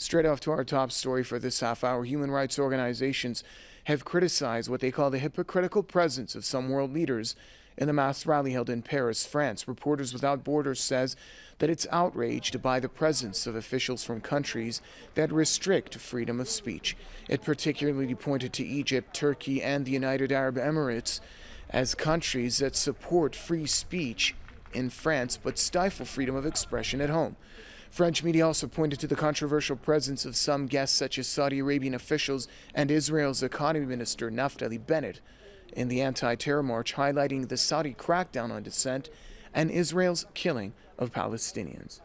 Straight off to our top story for this half hour, human rights organizations have criticized what they call the hypocritical presence of some world leaders in the mass rally held in Paris, France. Reporters Without Borders says that it's outraged by the presence of officials from countries that restrict freedom of speech. It particularly pointed to Egypt, Turkey, and the United Arab Emirates as countries that support free speech in France but stifle freedom of expression at home. French media also pointed to the controversial presence of some guests such as Saudi Arabian officials and Israel's economy minister Naftali Bennett in the anti-terror march, highlighting the Saudi crackdown on dissent and Israel's killing of Palestinians.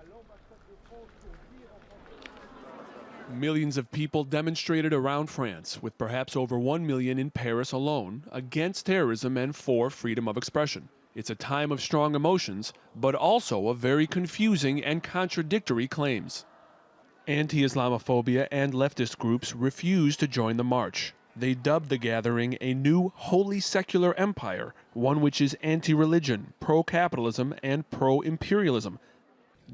Millions of people demonstrated around France, with perhaps over 1 million in Paris alone, against terrorism and for freedom of expression. It's a time of strong emotions, but also of very confusing and contradictory claims. Anti-Islamophobia and leftist groups refused to join the march. They dubbed the gathering a new holy secular empire, one which is anti-religion, pro-capitalism, and pro-imperialism.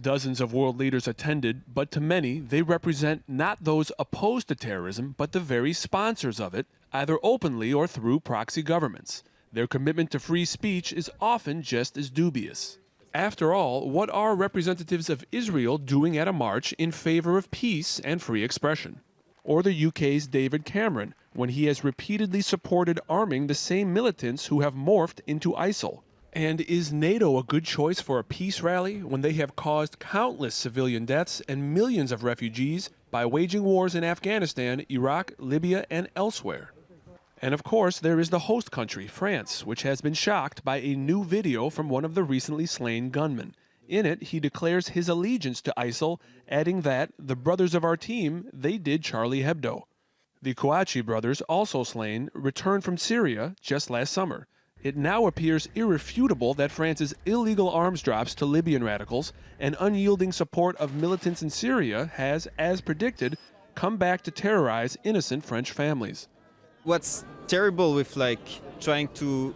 Dozens of world leaders attended, but to many, they represent not those opposed to terrorism, but the very sponsors of it, either openly or through proxy governments. Their commitment to free speech is often just as dubious. After all, what are representatives of Israel doing at a march in favor of peace and free expression? Or the UK's David Cameron, when he has repeatedly supported arming the same militants who have morphed into ISIL? And is NATO a good choice for a peace rally when they have caused countless civilian deaths and millions of refugees by waging wars in Afghanistan, Iraq, Libya, and elsewhere? And of course, there is the host country, France, which has been shocked by a new video from one of the recently slain gunmen. In it, he declares his allegiance to ISIL, adding that the brothers of our team, they did Charlie Hebdo. The Kouachi brothers, also slain, returned from Syria just last summer. It now appears irrefutable that France's illegal arms drops to Libyan radicals and unyielding support of militants in Syria has, as predicted, come back to terrorize innocent French families. What's terrible with trying to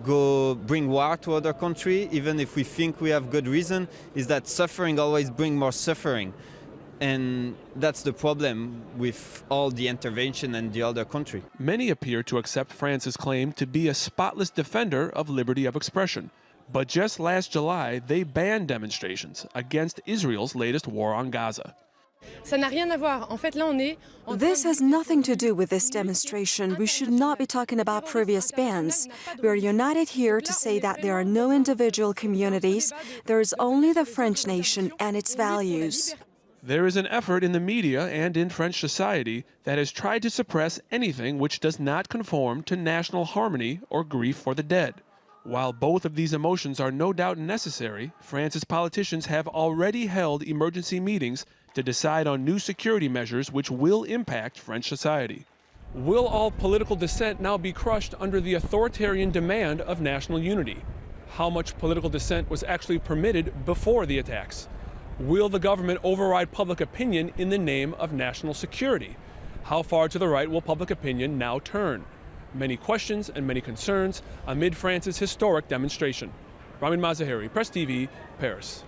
go bring war to other country, even if we think we have good reason, is that suffering always brings more suffering. And that's the problem with all the intervention in the other country. Many appear to accept France's claim to be a spotless defender of liberty of expression. But just last July, they banned demonstrations against Israel's latest war on Gaza. This has nothing to do with this demonstration. We should not be talking about previous bans. We are united here to say that there are no individual communities. There is only the French nation and its values. There is an effort in the media and in French society that has tried to suppress anything which does not conform to national harmony or grief for the dead. While both of these emotions are no doubt necessary, France's politicians have already held emergency meetings to decide on new security measures which will impact French society. Will all political dissent now be crushed under the authoritarian demand of national unity? How much political dissent was actually permitted before the attacks? Will the government override public opinion in the name of national security? How far to the right will public opinion now turn? Many questions and many concerns amid France's historic demonstration. Ramin Mazaheri, Press TV, Paris.